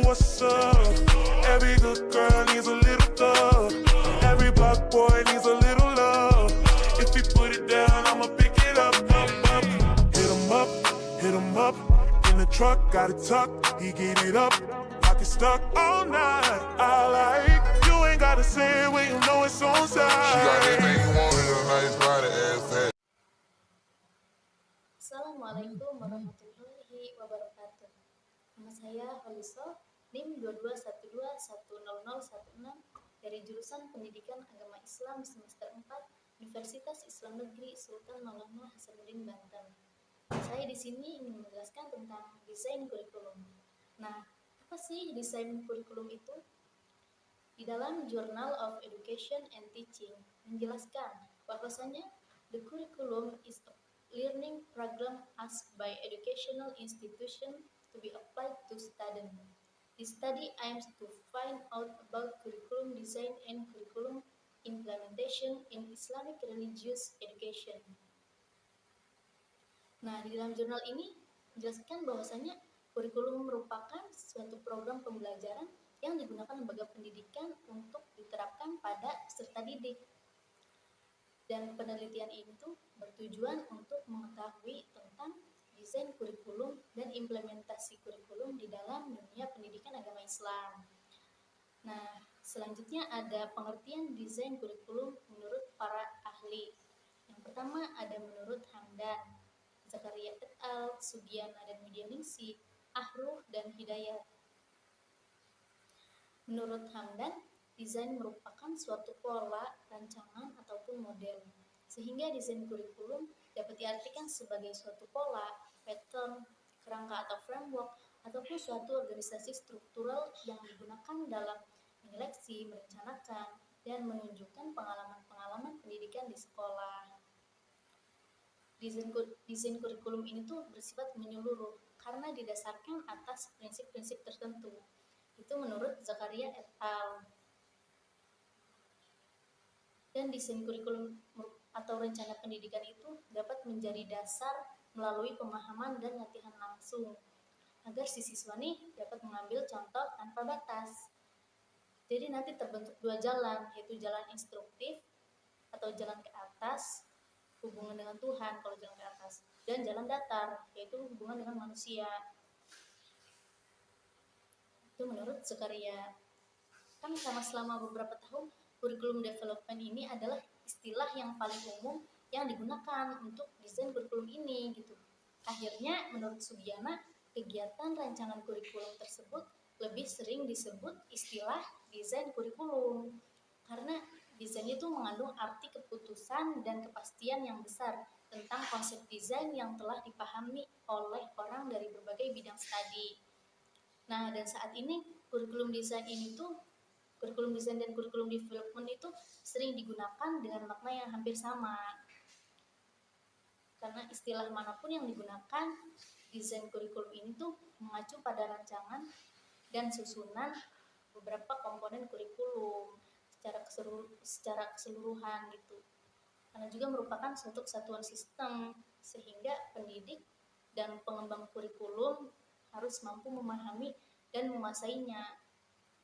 What's up? Every good girl needs a little thug. Every black boy needs a little love. If he put it down, I'ma pick it up, up, up. Hit him up. In the truck, got it tucked. He get it up. Pocket stuck all night. I like you ain't gotta say it when you know it's on side. She got everything you want in a nice body, ass fat. Assalamualaikum warahmatullahi wabarakatuh. Nama saya Holiso, NIM 2212100016 dari jurusan Pendidikan Agama Islam semester 4 Universitas Islam Negeri Sultan Maulana Hasanuddin Banten. Saya di sini ingin menjelaskan tentang desain kurikulum. Nah, apa sih desain kurikulum itu? Di dalam Journal of Education and Teaching menjelaskan bahwasanya the curriculum is a learning program asked by educational institution to be applied to students. This study aims to find out about curriculum design and curriculum implementation in Islamic religious education. Nah, di dalam jurnal ini menjelaskan bahwasanya kurikulum merupakan suatu program pembelajaran yang digunakan lembaga pendidikan untuk diterapkan pada peserta didik. Dan penelitian ini tuh bertujuan untuk mengetahui tentang desain kurikulum dan implementasi kurikulum di dalam dunia pendidikan agama Islam. Nah, selanjutnya ada pengertian desain kurikulum menurut para ahli. Yang pertama ada menurut Hamdan, Zakaria et al., Sugiana dan Widianingsih, Ahruh dan Hidayat. Menurut Hamdan, desain merupakan suatu pola, rancangan, ataupun model. Sehingga desain kurikulum dapat diartikan sebagai suatu pola, pattern, kerangka atau framework, ataupun suatu organisasi struktural yang digunakan dalam menyeleksi, merencanakan, dan menunjukkan pengalaman-pengalaman pendidikan di sekolah. Desain kurikulum ini tuh bersifat menyeluruh karena didasarkan atas prinsip-prinsip tertentu. Itu menurut Zakaria et al. Dan desain kurikulum atau rencana pendidikan itu dapat menjadi dasar melalui pemahaman dan latihan langsung agar si siswa nih dapat mengambil contoh tanpa batas. Jadi nanti terbentuk dua jalan, yaitu jalan instruktif atau jalan ke atas, hubungan dengan Tuhan kalau jalan ke atas, dan jalan datar, yaitu hubungan dengan manusia. Itu menurut Zakaria. Kan selama beberapa tahun kurikulum development ini adalah istilah yang paling umum yang digunakan untuk desain kurikulum ini gitu. Akhirnya menurut Sugiana, kegiatan rancangan kurikulum tersebut lebih sering disebut istilah desain kurikulum karena desain itu mengandung arti keputusan dan kepastian yang besar tentang konsep desain yang telah dipahami oleh orang dari berbagai bidang studi. Nah, dan saat ini kurikulum desain dan kurikulum development itu sering digunakan dengan makna yang hampir sama. Karena istilah manapun yang digunakan, desain kurikulum ini tuh mengacu pada rancangan dan susunan beberapa komponen kurikulum secara keseluruhan gitu. Karena juga merupakan suatu kesatuan sistem sehingga pendidik dan pengembang kurikulum harus mampu memahami dan menguasainya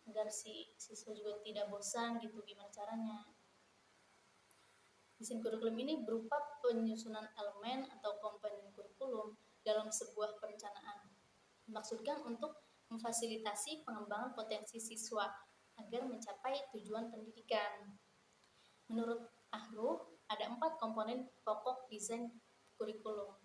agar si siswa juga tidak bosan gitu gimana caranya. Desain kurikulum ini berupa penyusunan elemen atau komponen kurikulum dalam sebuah perencanaan. Dimaksudkan untuk memfasilitasi pengembangan potensi siswa agar mencapai tujuan pendidikan. Menurut Ahruh, ada 4 komponen pokok desain kurikulum.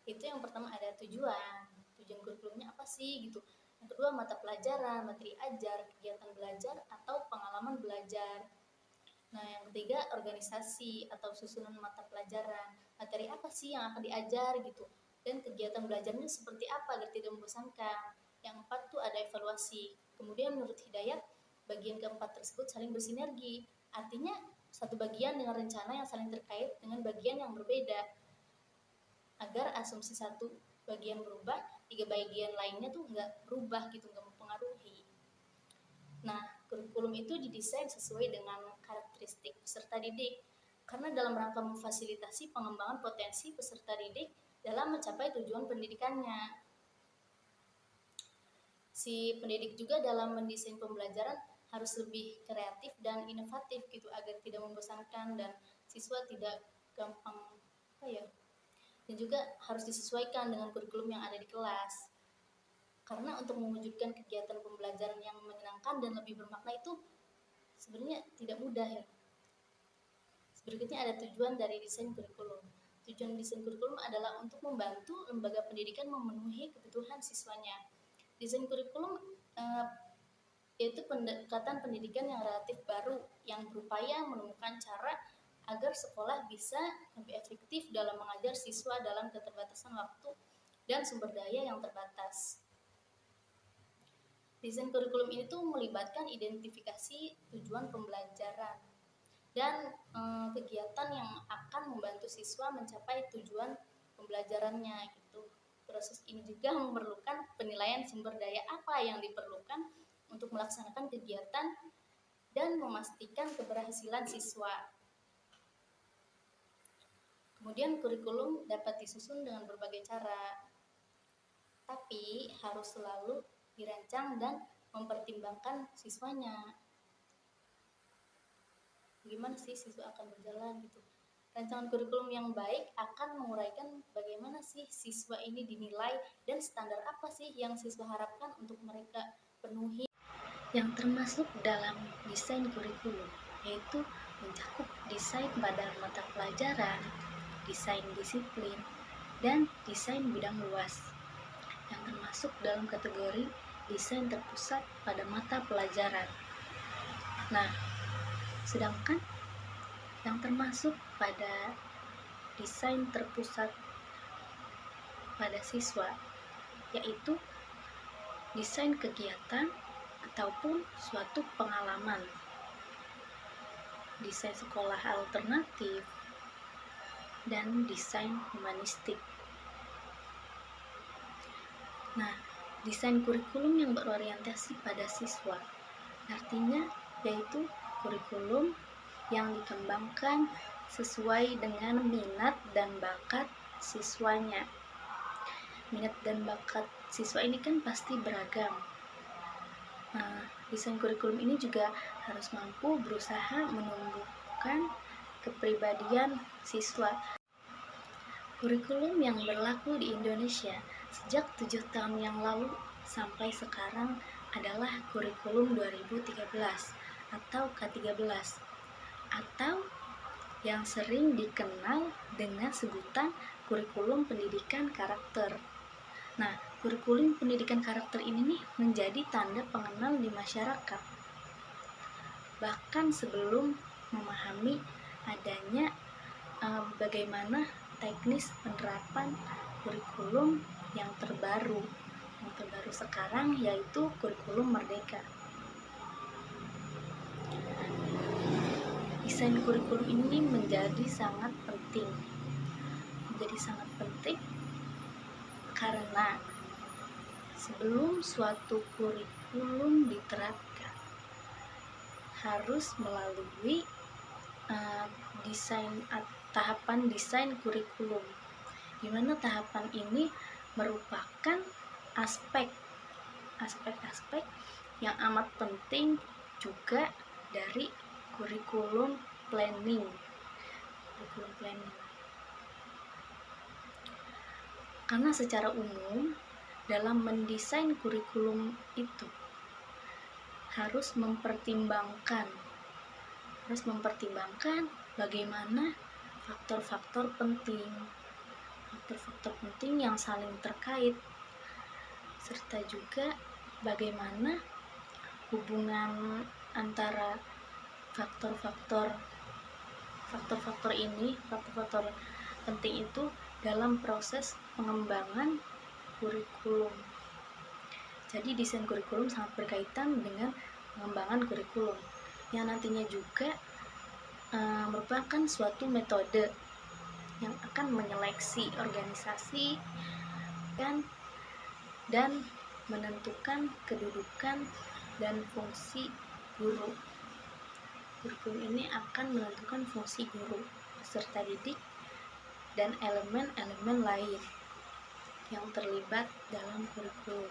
Itu yang pertama ada tujuan kurikulumnya apa sih gitu. Yang kedua mata pelajaran, materi ajar, kegiatan belajar atau pengalaman belajar. Nah, yang ketiga organisasi atau susunan mata pelajaran, materi apa sih yang akan diajar gitu, dan kegiatan belajarnya seperti apa agar tidak membosankan. Yang keempat tuh ada evaluasi. Kemudian menurut Hidayat, bagian keempat tersebut saling bersinergi, artinya satu bagian dengan rencana yang saling terkait dengan bagian yang berbeda agar asumsi satu bagian berubah, 3 bagian lainnya tuh nggak berubah gitu, nggak mempengaruhi. Nah, kurikulum itu didesain sesuai dengan karakteristik peserta didik karena dalam rangka memfasilitasi pengembangan potensi peserta didik dalam mencapai tujuan pendidikannya. si pendidik juga dalam mendesain pembelajaran harus lebih kreatif dan inovatif gitu agar tidak membosankan dan siswa tidak gampang dan juga harus disesuaikan dengan kurikulum yang ada di kelas. Karena untuk mewujudkan kegiatan pembelajaran yang menyenangkan dan lebih bermakna itu sebenarnya tidak mudah ya. Berikutnya ada tujuan dari desain kurikulum. Tujuan desain kurikulum adalah untuk membantu lembaga pendidikan memenuhi kebutuhan siswanya. Desain kurikulum yaitu pendekatan pendidikan yang relatif baru yang berupaya menemukan cara agar sekolah bisa lebih efektif dalam mengajar siswa dalam keterbatasan waktu dan sumber daya yang terbatas. Desain kurikulum ini tuh melibatkan identifikasi tujuan pembelajaran dan kegiatan yang akan membantu siswa mencapai tujuan pembelajarannya gitu. Proses ini juga memerlukan penilaian sumber daya apa yang diperlukan untuk melaksanakan kegiatan dan memastikan keberhasilan siswa. Kemudian kurikulum dapat disusun dengan berbagai cara, tapi harus selalu dirancang dan mempertimbangkan siswanya. Bagaimana sih siswa akan berjalan gitu. Rancangan kurikulum yang baik akan menguraikan bagaimana sih siswa ini dinilai dan standar apa sih yang siswa harapkan untuk mereka penuhi. Yang termasuk dalam desain kurikulum yaitu mencakup desain pada mata pelajaran, desain disiplin, dan desain bidang luas. Yang termasuk dalam kategori desain terpusat pada mata pelajaran. Nah, sedangkan yang termasuk pada desain terpusat pada siswa yaitu desain kegiatan ataupun suatu pengalaman, desain sekolah alternatif, dan desain humanistik. Nah, desain kurikulum yang berorientasi pada siswa artinya yaitu kurikulum yang dikembangkan sesuai dengan minat dan bakat siswanya. Minat dan bakat siswa ini kan pasti beragam. Desain kurikulum ini juga harus mampu berusaha menumbuhkan kepribadian siswa. Kurikulum yang berlaku di Indonesia sejak 7 tahun yang lalu sampai sekarang adalah kurikulum 2013 atau K13 atau yang sering dikenal dengan sebutan kurikulum pendidikan karakter. Nah, kurikulum pendidikan karakter ini nih menjadi tanda pengenal di masyarakat. Bahkan sebelum memahami adanya bagaimana teknis penerapan kurikulum yang terbaru sekarang yaitu kurikulum merdeka. Desain kurikulum ini menjadi sangat penting karena sebelum suatu kurikulum diterapkan harus melalui tahapan desain kurikulum, di mana tahapan ini merupakan aspek-aspek yang amat penting juga dari kurikulum planning. Karena secara umum dalam mendesain kurikulum itu harus mempertimbangkan bagaimana faktor-faktor penting yang saling terkait, serta juga bagaimana hubungan antara faktor-faktor penting itu dalam proses pengembangan kurikulum. Jadi desain kurikulum sangat berkaitan dengan pengembangan kurikulum yang nantinya juga merupakan suatu metode yang akan menyeleksi organisasi dan menentukan kedudukan dan fungsi guru. Kurikulum ini akan menentukan fungsi guru, peserta didik, dan elemen-elemen lain yang terlibat dalam kurikulum.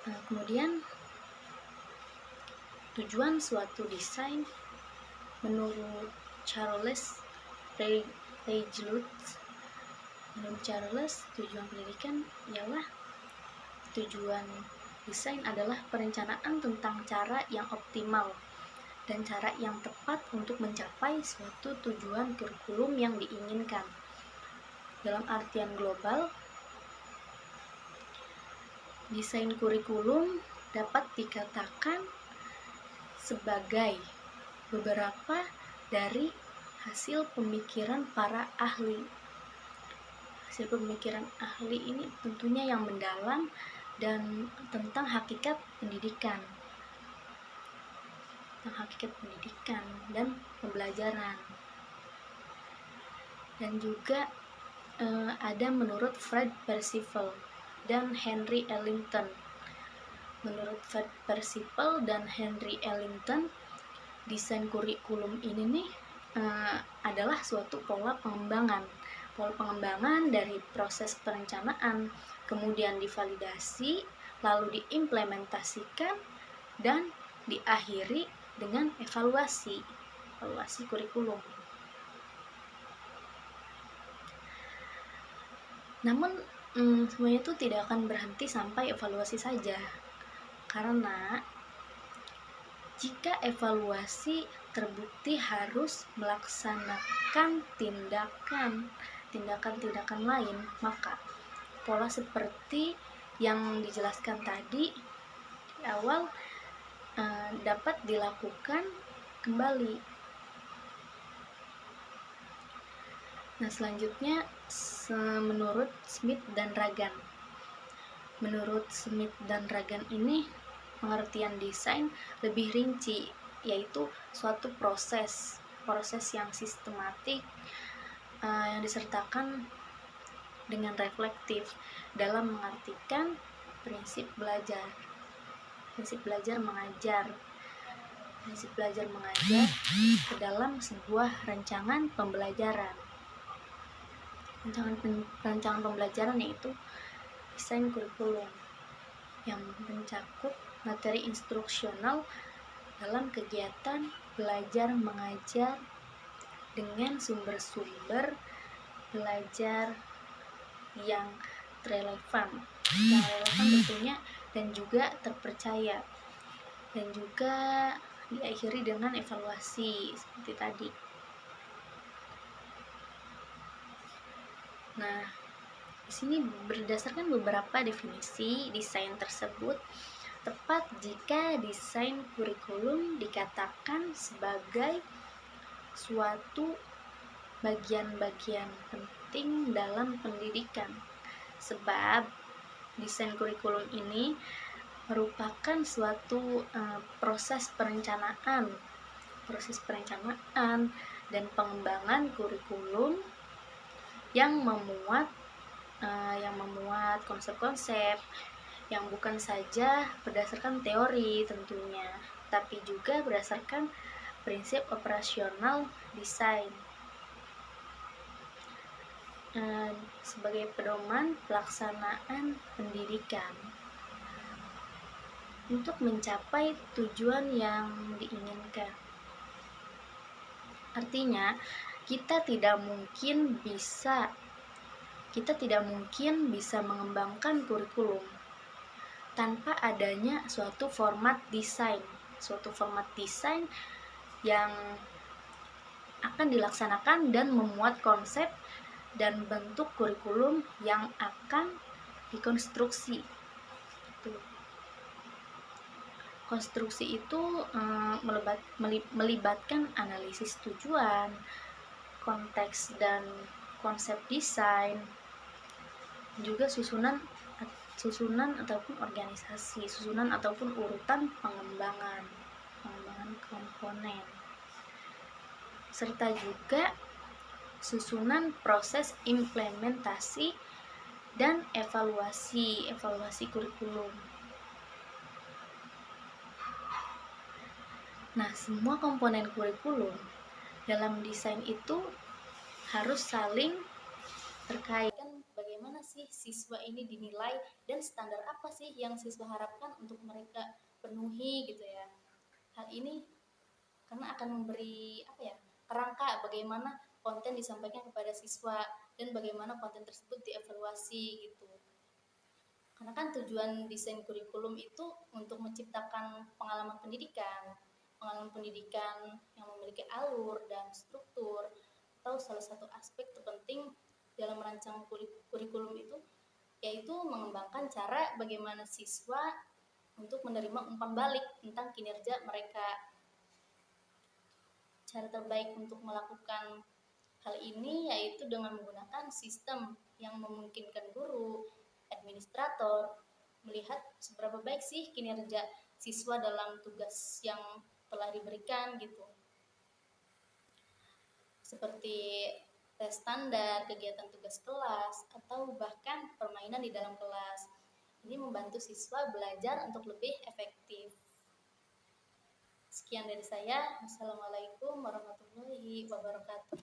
Kemudian tujuan suatu desain menurut Charles Reigeluth. Menurut Charles, tujuan pendidikan ialah tujuan desain adalah perencanaan tentang cara yang optimal dan cara yang tepat untuk mencapai suatu tujuan kurikulum yang diinginkan. Dalam artian global, desain kurikulum dapat dikatakan sebagai beberapa dari hasil pemikiran para ahli. Hasil pemikiran ahli ini tentunya yang mendalam dan tentang hakikat pendidikan dan pembelajaran. Dan juga ada menurut Fred Percival dan Henry Ellington. Menurut Fred Percival dan Henry Ellington, desain kurikulum ini nih adalah suatu pola pengembangan dari proses perencanaan, kemudian divalidasi, lalu diimplementasikan, dan diakhiri dengan evaluasi kurikulum. Namun semuanya itu tidak akan berhenti sampai evaluasi saja, karena jika evaluasi terbukti harus melaksanakan tindakan lain, maka pola seperti yang dijelaskan tadi di awal dapat dilakukan kembali. Nah, selanjutnya menurut Smith dan Ragan. Menurut Smith dan Ragan ini, pengertian desain lebih rinci, yaitu suatu proses yang sistematik yang disertakan dengan reflektif dalam mengartikan prinsip belajar mengajar ke dalam sebuah rancangan pembelajaran. Rancangan pembelajaran yaitu desain kurikulum yang mencakup materi instruksional dalam kegiatan belajar mengajar dengan sumber-sumber belajar yang relevan tentunya, dan juga terpercaya, dan juga diakhiri dengan evaluasi seperti tadi. Nah, di sini berdasarkan beberapa definisi desain tersebut, tepat jika desain kurikulum dikatakan sebagai suatu bagian-bagian penting dalam pendidikan, sebab desain kurikulum ini merupakan suatu proses perencanaan dan pengembangan kurikulum yang memuat konsep-konsep yang bukan saja berdasarkan teori tentunya, tapi juga berdasarkan prinsip operasional desain sebagai pedoman pelaksanaan pendidikan untuk mencapai tujuan yang diinginkan. Artinya, kita tidak mungkin bisa mengembangkan kurikulum tanpa adanya suatu format desain yang akan dilaksanakan dan memuat konsep dan bentuk kurikulum yang akan dikonstruksi. Konstruksi itu melibatkan analisis tujuan, konteks dan konsep desain, juga susunan ataupun organisasi, susunan ataupun urutan pengembangan komponen, serta juga susunan proses implementasi dan evaluasi kurikulum. Nah, semua komponen kurikulum dalam desain itu harus saling terkait. Bagaimana sih siswa ini dinilai dan standar apa sih yang siswa harapkan untuk mereka penuhi gitu ya. Hal ini karena akan memberi kerangka bagaimana konten disampaikan kepada siswa dan bagaimana konten tersebut dievaluasi gitu. Karena kan tujuan desain kurikulum itu untuk menciptakan pengalaman pendidikan yang memiliki alur dan struktur, atau salah satu aspek terpenting dalam merancang kurikulum itu yaitu mengembangkan cara bagaimana siswa untuk menerima umpan balik tentang kinerja mereka. Cara terbaik untuk melakukan hal ini yaitu dengan menggunakan sistem yang memungkinkan guru, administrator melihat seberapa baik sih kinerja siswa dalam tugas yang telah diberikan gitu. Seperti tes standar, kegiatan tugas kelas, atau bahkan permainan di dalam kelas. Ini membantu siswa belajar untuk lebih efektif. Sekian dari saya. Wassalamualaikum warahmatullahi wabarakatuh.